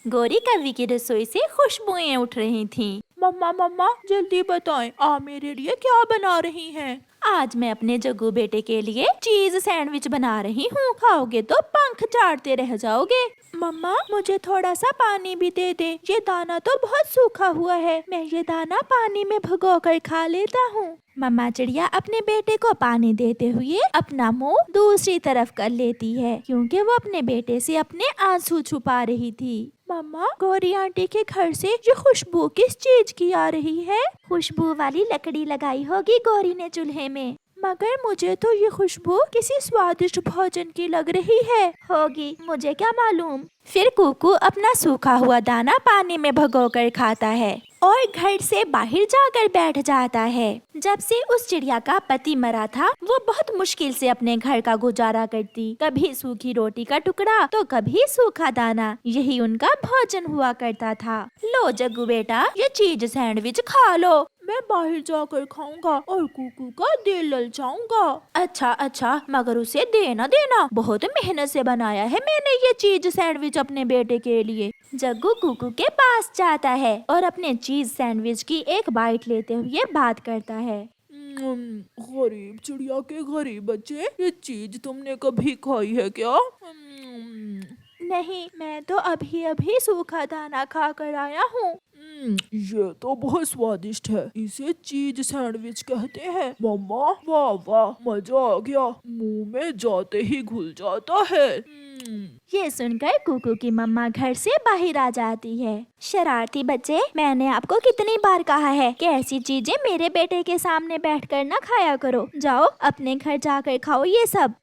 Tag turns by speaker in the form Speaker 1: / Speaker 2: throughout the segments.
Speaker 1: गोरी कौवी की रसोई से खुशबुएं उठ रही थीं।
Speaker 2: मम्मा मम्मा जल्दी बताएं, आप मेरे लिए क्या बना रही हैं?
Speaker 1: आज मैं अपने जग्गू बेटे के लिए चीज सैंडविच बना रही हूँ। खाओगे तो पंख चाटते रह जाओगे।
Speaker 2: मम्मा मुझे थोड़ा सा पानी भी दे दे, ये दाना तो बहुत सूखा हुआ है, मैं ये दाना पानी में भिगोकर खा लेता हूँ।
Speaker 1: मम्मा चिड़िया अपने बेटे को पानी देते हुए अपना मुंह दूसरी तरफ कर लेती है, क्योंकि वो अपने बेटे से अपने आंसू छुपा रही थी।
Speaker 2: मम्मा गौरी आंटी के घर से ये खुशबू किस चीज की आ रही है?
Speaker 1: खुशबू वाली लकड़ी लगाई होगी गौरी ने चूल्हे में।
Speaker 2: मगर मुझे तो ये खुशबू किसी स्वादिष्ट भोजन की लग रही है।
Speaker 1: होगी, मुझे क्या मालूम। फिर कुकू अपना सूखा हुआ दाना पानी में भिगोकर खाता है और घर से बाहर जाकर बैठ जाता है। जब से उस चिड़िया का पति मरा था, वो बहुत मुश्किल से अपने घर का गुजारा करती। कभी सूखी रोटी का टुकड़ा तो कभी सूखा दाना, यही उनका भोजन हुआ करता था। लो जग्गू बेटा, ये चीज सैंडविच खा लो।
Speaker 2: मैं बाहर जाकर खाऊंगा और कुकू का दिल ललचाऊंगा।
Speaker 1: अच्छा, मगर उसे देना देना, बहुत मेहनत से बनाया है मैंने ये चीज सैंडविच अपने बेटे के लिए। जग्गू कुकू के पास जाता है और अपने चीज सैंडविच की एक बाइट लेते हुए बात करता है।
Speaker 2: गरीब चिड़िया के गरीब बच्चे, ये चीज तुमने कभी खाई है क्या?
Speaker 1: नहीं, मैं तो अभी अभी सूखा दाना खा कर आया हूँ।
Speaker 2: ये तो बहुत स्वादिष्ट है, इसे चीज सैंडविच कहते हैं। मम्मा वाह वाह, मजा आ गया, मुंह में जाते ही घुल जाता है।
Speaker 1: ये सुनकर कुकू की मम्मा घर से बाहर आ जाती है। शरारती बच्चे, मैंने आपको कितनी बार कहा है कि ऐसी चीजें मेरे बेटे के सामने बैठकर न खाया करो। जाओ अपने घर जाकर खाओ ये सब।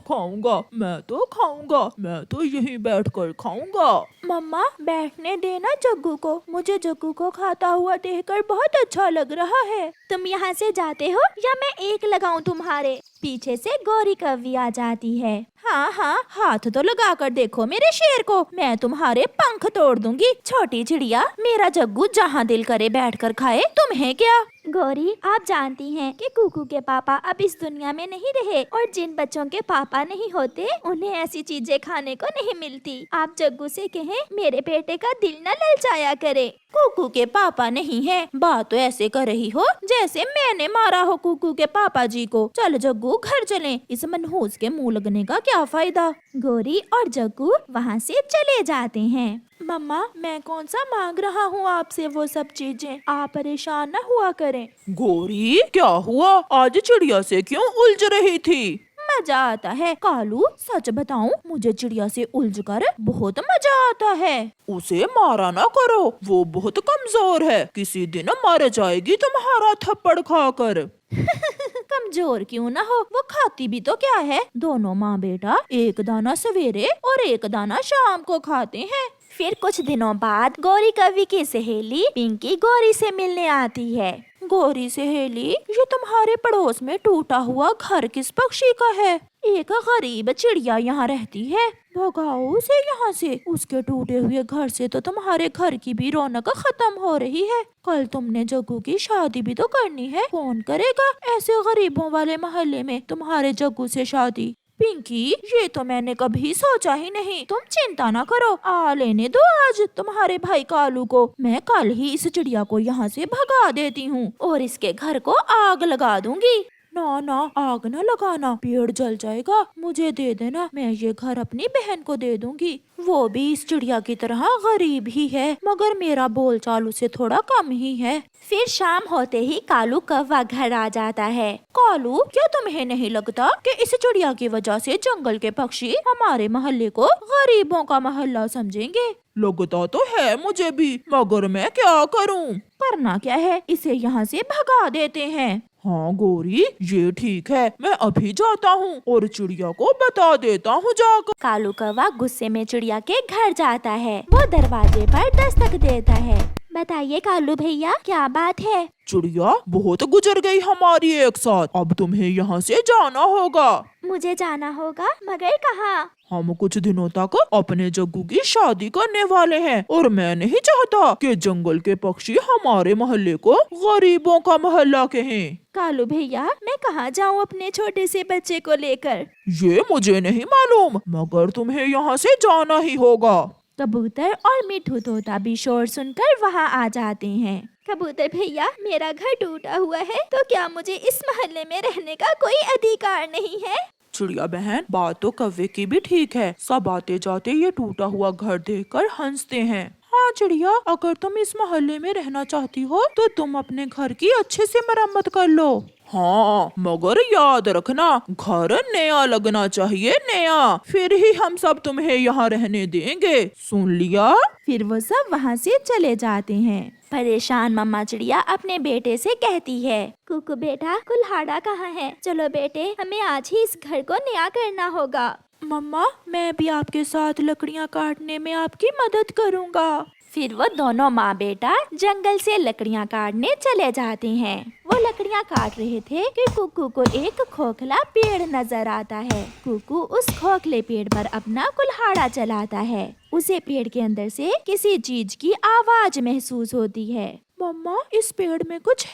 Speaker 2: खाऊंगा, मैं तो यहीं बैठकर खाऊंगा।
Speaker 1: मम्मा बैठने देना जग्गू को, मुझे जग्गू को खाता हुआ देखकर बहुत अच्छा लग रहा है। तुम यहाँ से जाते हो या मैं एक लगाऊं तुम्हारे? पीछे से गौरी कौवी आ जाती है। हाँ, हाथ तो लगा कर देखो मेरे शेर को, मैं तुम्हारे पंख तोड़ दूंगी। छोटी चिड़िया, मेरा जग्गू जहाँ दिल करे बैठकर खाए, तुम्हें क्या? गौरी, आप जानती हैं कि कुकू के पापा अब इस दुनिया में नहीं रहे और जिन बच्चों के पापा नहीं होते उन्हें ऐसी चीजें खाने को नहीं मिलती। आप जग्गू से कहें मेरे बेटे का दिल न ललचाया करे। कुकू के पापा नहीं है, बात तो ऐसे कर रही हो जैसे मैंने मारा हो कुकू के पापा जी को। चल जग्गू घर चलें, इस मनहूस के मुंह लगने का क्या फायदा। गौरी और जग्गू वहाँ से चले जाते हैं।
Speaker 2: मम्मा मैं कौन सा मांग रहा हूँ आपसे वो सब चीजें, आप परेशान न हुआ करें। गौरी क्या हुआ, आज चिड़िया से क्यों उलझ रही थी?
Speaker 1: मजा आता है कालू, सच बताऊं मुझे चिड़िया से उलझकर बहुत मजा आता है।
Speaker 2: उसे मारा ना करो, वो बहुत कमजोर है, किसी दिन मर जाएगी तुम्हारा थप्पड़ खाकर।
Speaker 1: कमजोर क्यों ना हो, वो खाती भी तो क्या है। दोनों माँ बेटा एक दाना सवेरे और एक दाना शाम को खाते हैं। फिर कुछ दिनों बाद गौरी कौवी की सहेली पिंकी गौरी से मिलने आती है।
Speaker 2: गौरी सहेली, ये तुम्हारे पड़ोस में टूटा हुआ घर किस पक्षी का है?
Speaker 1: एक गरीब चिड़िया यहाँ रहती है,
Speaker 2: भगाओ उसे यहाँ से। उसके टूटे हुए घर से तो तुम्हारे घर की भी रौनक खत्म हो रही है। कल तुमने जग्गू की शादी भी तो करनी है, कौन करेगा ऐसे गरीबों वाले मोहल्ले में तुम्हारे जग्गू से शादी? पिंकी, ये तो मैंने कभी सोचा ही नहीं। तुम चिंता ना करो, आ लेने दो आज तुम्हारे भाई कालू को। मैं कल ही इस चिड़िया को यहाँ से भगा देती हूँ और इसके घर को आग लगा दूंगी। ना, आग न लगाना, पेड़ जल जाएगा। मुझे दे देना, मैं ये घर अपनी बहन को दे दूंगी। वो भी इस चिड़िया की तरह गरीब ही है, मगर मेरा बोलचाल उसे थोड़ा कम ही है।
Speaker 1: फिर शाम होते ही कालू कौवा घर आ जाता है।
Speaker 2: कालू, क्या तुम्हें नहीं लगता कि इस चिड़िया की वजह से जंगल के पक्षी हमारे मोहल्ले को गरीबों का मोहल्ला समझेंगे? लगता तो है मुझे भी, मगर मैं क्या करूं?
Speaker 1: करना क्या है, इसे यहाँ से भगा देते हैं।
Speaker 2: हाँ गौरी, ये ठीक है, मैं अभी जाता हूँ और चिड़िया को बता देता हूँ जाकर।
Speaker 1: कालू कौवा गुस्से में चिड़िया के घर जाता है। वो दरवाजे पर दस्तक देता है। बताइए कालू भैया, क्या बात है?
Speaker 2: चिड़िया, बहुत गुजर गई हमारी एक साथ, अब तुम्हें यहाँ से जाना होगा।
Speaker 1: मुझे जाना होगा, मगर कहाँ?
Speaker 2: हम कुछ दिनों तक अपने जग्गू की शादी करने वाले हैं और मैं नहीं चाहता कि जंगल के पक्षी हमारे मोहल्ले को गरीबों का मोहल्ला कहें।
Speaker 1: कालू भैया, मैं कहाँ जाऊँ अपने छोटे से बच्चे को लेकर?
Speaker 2: ये मुझे नहीं मालूम, मगर तुम्हें यहाँ से जाना ही होगा।
Speaker 1: कबूतर और मिठू तोता भी शोर सुनकर वहाँ आ जाते हैं। कबूतर भैया, मेरा घर टूटा हुआ है, तो क्या मुझे इस मोहल्ले में रहने का कोई अधिकार नहीं है?
Speaker 2: चिड़िया बहन, बात तो कौवे की भी ठीक है। सब आते जाते ये टूटा हुआ घर देखकर हंसते हैं। हाँ चिड़िया, अगर तुम इस मोहल्ले में रहना चाहती हो तो तुम अपने घर की अच्छे से मरम्मत कर लो। हाँ, मगर याद रखना, घर नया लगना चाहिए, नया, फिर ही हम सब तुम्हें यहाँ रहने देंगे, सुन लिया?
Speaker 1: फिर वो सब वहाँ से चले जाते हैं। परेशान मम्मा चिड़िया अपने बेटे से कहती है, कुकू बेटा, कुल्हाड़ा कहाँ है? चलो बेटे, हमें आज ही इस घर को नया करना होगा।
Speaker 2: मम्मा, मैं भी आपके साथ लकड़ियाँ काटने में आपकी मदद करूँगा।
Speaker 1: फिर वो दोनों माँ बेटा जंगल से लकड़ियाँ काटने चले जाते हैं। वो लकड़ियाँ काट रहे थे कि कुकू को एक खोखला पेड़ नजर आता है। कुकू उस खोखले पेड़ पर अपना कुल्हाड़ा चलाता है। उसे पेड़ के अंदर से किसी चीज की आवाज महसूस होती है।
Speaker 2: मम्मा, इस पेड़ में कुछ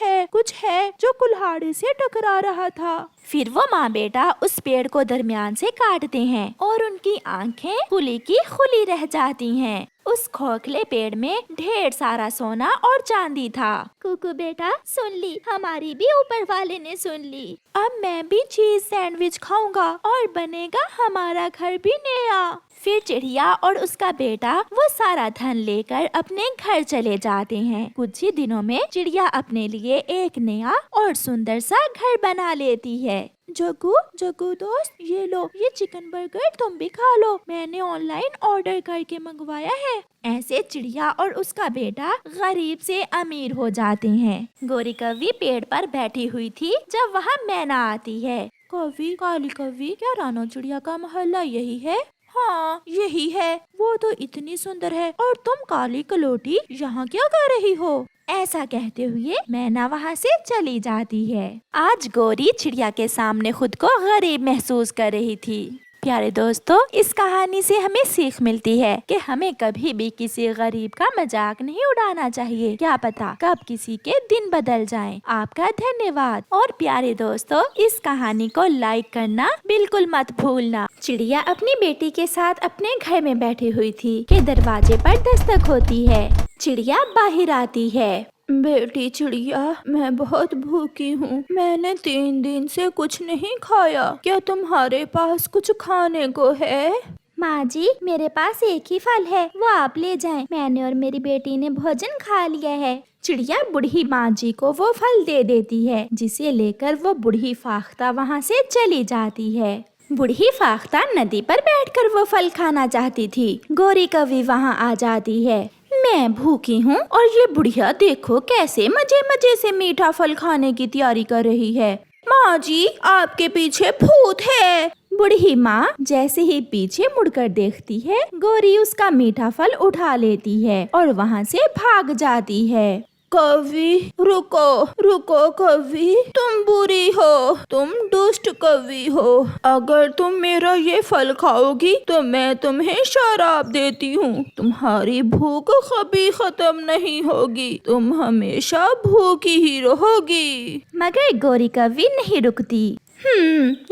Speaker 2: है जो कुल्हाड़े से टकरा रहा था।
Speaker 1: फिर वो माँ बेटा उस पेड़ को दरमियान से काटते हैं और उनकी आंखें खुली की खुली रह जाती हैं। उस खोखले पेड़ में ढेर सारा सोना और चांदी था। कुकू बेटा, सुन ली, हमारी भी ऊपर वाले ने सुन ली।
Speaker 2: अब मैं भी चीज सैंडविच खाऊंगा और बनेगा हमारा घर भी नया।
Speaker 1: फिर चिड़िया और उसका बेटा वो सारा धन लेकर अपने घर चले जाते हैं। कुछ ही दिनों में चिड़िया अपने लिए एक नया और सुंदर सा घर बना लेती है।
Speaker 2: जग्गू दोस्त, ये लो, ये चिकन बर्गर तुम भी खा लो, मैंने ऑनलाइन ऑर्डर करके मंगवाया है।
Speaker 1: ऐसे चिड़िया और उसका बेटा गरीब से अमीर हो जाते हैं। गोरी कौवी पेड़ पर बैठी हुई थी जब वहाँ मैना आती है।
Speaker 2: कौवी, काली कौवी, क्या रानो चिड़िया का मोहल्ला यही है? हाँ, यही है। वो तो इतनी सुंदर है, और तुम काली कलोटी यहाँ क्या कर रही हो?
Speaker 1: ऐसा कहते हुए मैना वहाँ से चली जाती है। आज गोरी चिड़िया के सामने खुद को गरीब महसूस कर रही थी। प्यारे दोस्तों, इस कहानी से हमें सीख मिलती है कि हमें कभी भी किसी गरीब का मजाक नहीं उड़ाना चाहिए। क्या पता कब किसी के दिन बदल जाएं। आपका धन्यवाद। और प्यारे दोस्तों, इस कहानी को लाइक करना बिल्कुल मत भूलना। चिड़िया अपनी बेटी के साथ अपने घर में बैठी हुई थी कि दरवाजे पर दस्तक होती है। चिड़िया बाहर आती है।
Speaker 2: बेटी चिड़िया, मैं बहुत भूखी हूँ। मैंने 3 दिन से कुछ नहीं खाया। क्या तुम्हारे पास कुछ खाने को है?
Speaker 1: माँ जी, मेरे पास एक ही फल है, वो आप ले जाएं। मैंने और मेरी बेटी ने भोजन खा लिया है। चिड़िया बूढ़ी माँ जी को वो फल दे देती है, जिसे लेकर वो बूढ़ी फाख्ता वहाँ से चली जाती है। बूढ़ी फाख्ता नदी पर बैठकर वो फल खाना चाहती थी। गोरी कौवी वहाँ आ जाती है। मैं भूखी हूँ और ये बुढ़िया देखो कैसे मजे मजे से मीठा फल खाने की तैयारी कर रही है।
Speaker 2: माँ जी, आपके पीछे भूत है।
Speaker 1: बूढ़ी माँ जैसे ही पीछे मुड़कर देखती है, गोरी उसका मीठा फल उठा लेती है और वहाँ से भाग जाती है।
Speaker 2: कौवी, रुको कौवी, तुम बुरी हो, तुम दुष्ट कौवी हो। अगर तुम मेरा ये फल खाओगी तो मैं तुम्हें शराप देती हूँ। तुम्हारी भूख कभी खत्म नहीं होगी, तुम हमेशा भूखी ही रहोगी।
Speaker 1: मगर गोरी कौवी नहीं रुकती।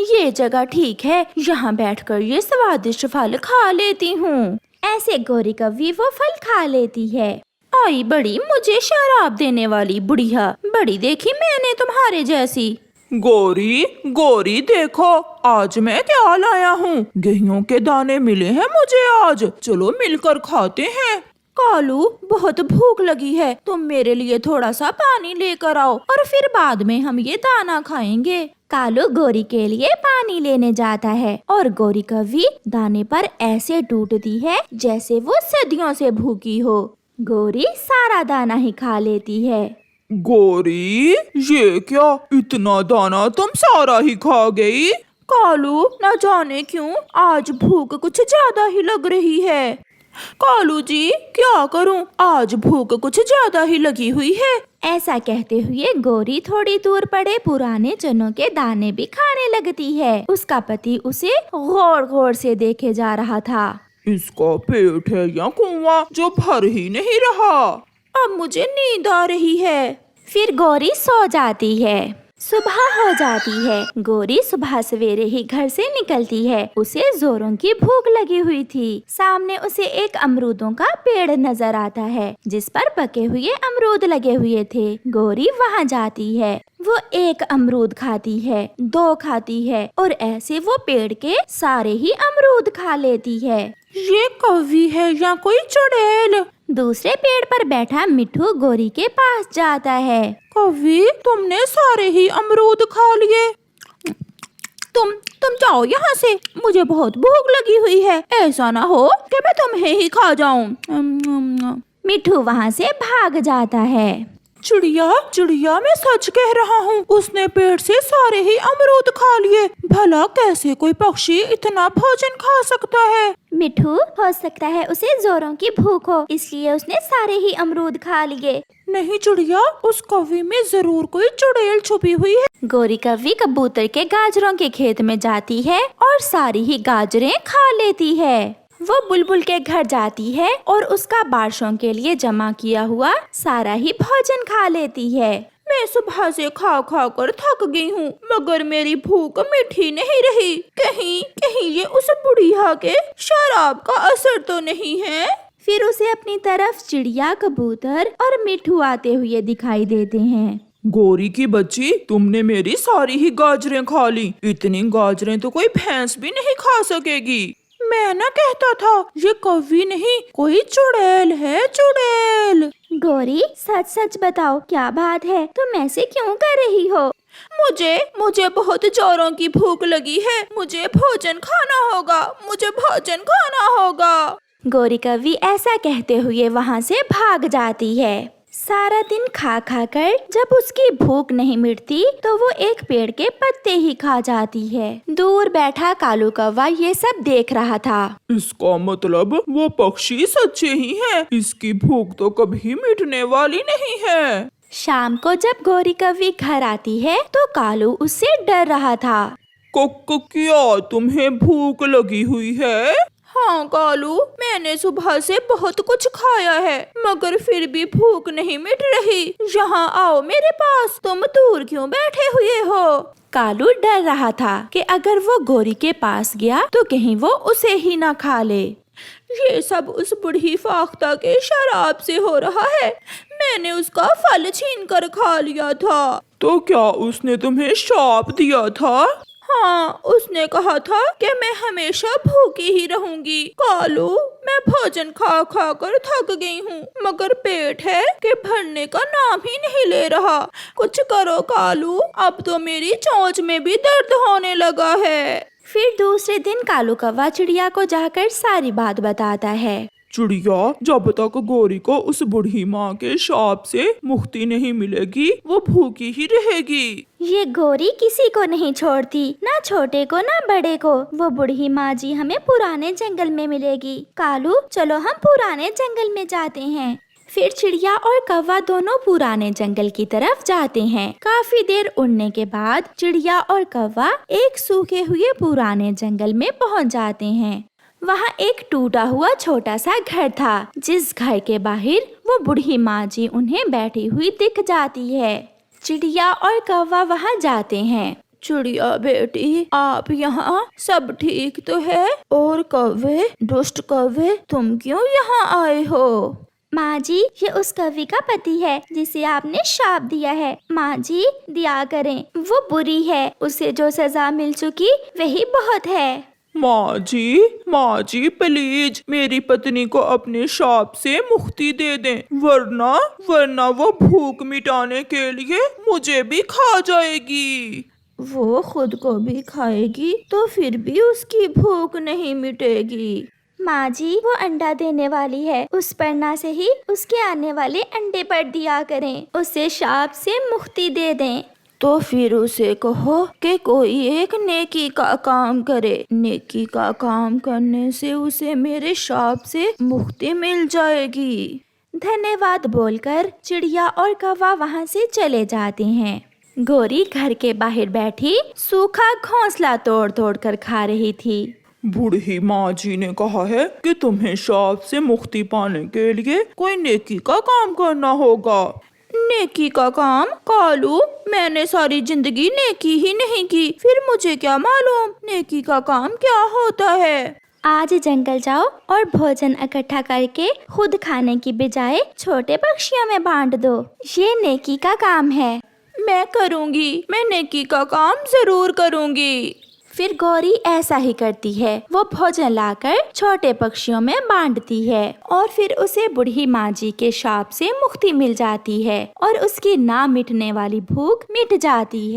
Speaker 2: ये जगह ठीक है, यहाँ बैठकर ये स्वादिष्ट फल खा लेती हूँ।
Speaker 1: ऐसे गोरी कौवी वो फल खा लेती है।
Speaker 2: आई बड़ी मुझे शराब देने वाली बुढ़िया, बड़ी देखी मैंने तुम्हारे जैसी। गोरी देखो, आज मैं क्या लाया हूँ। गेहूं के दाने मिले हैं मुझे आज, चलो मिलकर खाते हैं। कालू, बहुत भूख लगी है, तुम मेरे लिए थोड़ा सा पानी लेकर आओ और फिर बाद में हम ये दाना खाएंगे।
Speaker 1: कालू गोरी के लिए पानी लेने जाता है और गोरी कौवी दाने पर ऐसे टूटती है जैसे वो सदियों से भूखी हो। गोरी सारा दाना ही खा लेती है।
Speaker 2: गोरी, ये क्या, इतना दाना तुम सारा ही खा गई? कालू, न जाने क्यों आज भूख कुछ ज्यादा ही लग रही है। कालू जी, क्या करूं, आज भूख कुछ ज्यादा ही लगी हुई है।
Speaker 1: ऐसा कहते हुए गोरी थोड़ी दूर पड़े पुराने चनों के दाने भी खाने लगती है। उसका पति उसे गौर गौर से देखे जा रहा था।
Speaker 2: इसका पेट है या कुआं जो भर ही नहीं रहा। अब मुझे नींद आ रही है।
Speaker 1: फिर गोरी सो जाती है। सुबह हो जाती है। गोरी सुबह सवेरे ही घर से निकलती है। उसे जोरों की भूख लगी हुई थी। सामने उसे एक अमरूदों का पेड़ नजर आता है जिस पर पके हुए अमरूद लगे हुए थे। गोरी वहाँ जाती है। वो एक अमरूद खाती है, 2 खाती है और ऐसे वो पेड़ के सारे ही अमरूद खा लेती है।
Speaker 2: ये कौवी है या कोई चुड़ैल?
Speaker 1: दूसरे पेड़ पर बैठा मिट्ठू गोरी के पास जाता है।
Speaker 2: कौवी, तुमने सारे ही अमरूद खा लिए। तुम जाओ यहाँ से, मुझे बहुत भूख लगी हुई है। ऐसा ना हो कि मैं तुम्हें ही खा जाऊं।
Speaker 1: मिट्ठू वहाँ से भाग जाता है।
Speaker 2: चिड़िया मैं सच कह रहा हूँ, उसने पेड़ से सारे ही अमरूद खा लिए। भला कैसे कोई पक्षी इतना भोजन खा सकता है?
Speaker 1: मिट्ठू, हो सकता है उसे जोरों की भूख हो, इसलिए उसने सारे ही अमरूद खा लिए।
Speaker 2: नहीं चिड़िया, उस कौवी में जरूर कोई चुड़ैल छुपी हुई है।
Speaker 1: गोरी कौवी कबूतर के गाजरों के खेत में जाती है और सारी ही गाजरें खा लेती है। वो बुलबुल के घर जाती है और उसका बारिशों के लिए जमा किया हुआ सारा ही भोजन खा लेती है।
Speaker 2: मैं सुबह से खा खा कर थक गई हूँ, मगर मेरी भूख मिठी नहीं रही। कहीं ये उस बुढ़िया के शराब का असर तो नहीं है?
Speaker 1: फिर उसे अपनी तरफ चिड़िया, कबूतर और मिट्ठू आते हुए दिखाई देते हैं।
Speaker 3: गोरी की बच्ची, तुमने मेरी सारी ही गाजरें खा ली। इतनी गाजरें तो कोई भैंस भी नहीं खा सकेगी।
Speaker 2: मैं ना कहता था, ये कौवी नहीं कोई चुड़ैल है, चुड़ैल।
Speaker 1: गोरी, सच सच बताओ, क्या बात है? तुम ऐसे क्यों कर रही हो?
Speaker 2: मुझे बहुत जोरों की भूख लगी है। मुझे भोजन खाना होगा।
Speaker 1: गोरी कौवी ऐसा कहते हुए वहाँ से भाग जाती है। सारा दिन खा खा कर जब उसकी भूख नहीं मिटती तो वो एक पेड़ के पत्ते ही खा जाती है। दूर बैठा कालू कौवा ये सब देख रहा था।
Speaker 3: इसका मतलब वो पक्षी सच्चे ही है। इसकी भूख तो कभी मिटने वाली नहीं है।
Speaker 1: शाम को जब गोरी कौवी घर आती है तो कालू उससे डर रहा था।
Speaker 3: क्या तुम्हें भूख लगी हुई है?
Speaker 2: हाँ कालू, मैंने सुबह से बहुत कुछ खाया है, मगर फिर भी भूख नहीं मिट रही। यहाँ आओ मेरे पास, तुम दूर क्यों बैठे हुए हो?
Speaker 1: कालू डर रहा था कि अगर वो गोरी के पास गया तो कहीं वो उसे ही ना खा ले।
Speaker 2: ये सब उस बुढ़ी फाख्ता के शराब से हो रहा है। मैंने उसका फल छीन कर खा लिया था।
Speaker 3: तो क्या उसने तुम्हें श्राप दिया था?
Speaker 2: हाँ, उसने कहा था कि मैं हमेशा भूखी ही रहूंगी। कालू, मैं भोजन खा खा कर थक गई हूँ, मगर पेट है कि भरने का नाम ही नहीं ले रहा। कुछ करो कालू, अब तो मेरी चोंच में भी दर्द होने लगा है।
Speaker 1: फिर दूसरे दिन कालू कौवा चिड़िया को जाकर सारी बात बताता है।
Speaker 3: चिड़िया, जब तक गोरी को उस बूढ़ी माँ के शाप से मुक्ति नहीं मिलेगी, वो भूखी ही रहेगी।
Speaker 1: ये गोरी किसी को नहीं छोड़ती, ना छोटे को ना बड़े को। वो बूढ़ी माँ जी हमें पुराने जंगल में मिलेगी। कालू, चलो हम पुराने जंगल में जाते हैं। फिर चिड़िया और कौवा दोनों पुराने जंगल की तरफ जाते हैं। काफी देर उड़ने के बाद चिड़िया और कौवा एक सूखे हुए पुराने जंगल में पहुँच जाते हैं। वहाँ एक टूटा हुआ छोटा सा घर था, जिस घर के बाहर वो बूढ़ी माँ जी उन्हें बैठी हुई दिख जाती है। चिड़िया और कौवा वहाँ जाते हैं।
Speaker 2: चिड़िया बेटी, आप यहाँ, सब ठीक तो है? और कौवे, दुष्ट कौवे, तुम क्यों यहाँ आए हो?
Speaker 1: माँ जी, ये उस कौवे का पति है जिसे आपने शाप दिया है। माँ जी, दया करें, वो बुरी है, उसे जो सजा मिल चुकी वही बहुत है।
Speaker 3: माँ जी प्लीज मेरी पत्नी को अपने शाप से मुक्ति दे दें, वरना वो भूख मिटाने के लिए मुझे भी खा जाएगी।
Speaker 2: वो खुद को भी खाएगी तो फिर भी उसकी भूख नहीं मिटेगी।
Speaker 1: माँ जी, वो अंडा देने वाली है, उस पर ना से ही उसके आने वाले अंडे पर दिया करें, उसे शाप से मुक्ति दे दें।
Speaker 2: तो फिर उसे कहो कि कोई एक नेकी का काम करे। नेकी का काम करने से उसे मेरे शाप से मुक्ति मिल जाएगी।
Speaker 1: धन्यवाद बोलकर चिड़िया और कौवा वहाँ से चले जाते हैं। गोरी घर के बाहर बैठी सूखा घोंसला तोड़ तोड़ कर खा रही थी।
Speaker 3: बूढ़ी माँ जी ने कहा है कि तुम्हें शाप से मुक्ति पाने के लिए कोई नेकी का काम करना होगा।
Speaker 2: नेकी का काम? कालू, मैंने सारी जिंदगी नेकी ही नहीं की, फिर मुझे क्या मालूम नेकी का काम क्या होता है।
Speaker 1: आज जंगल जाओ और भोजन इकट्ठा करके खुद खाने की बजाय छोटे पक्षियों में बांट दो। ये नेकी का काम है।
Speaker 2: मैं करूँगी, मैं नेकी का काम जरूर करूँगी।
Speaker 1: फिर गौरी ऐसा ही करती है। वो भोजन लाकर छोटे पक्षियों में बांटती है और फिर उसे बूढ़ी माँ जी के शाप से मुक्ति मिल जाती है और उसकी ना मिटने वाली भूख मिट जाती है।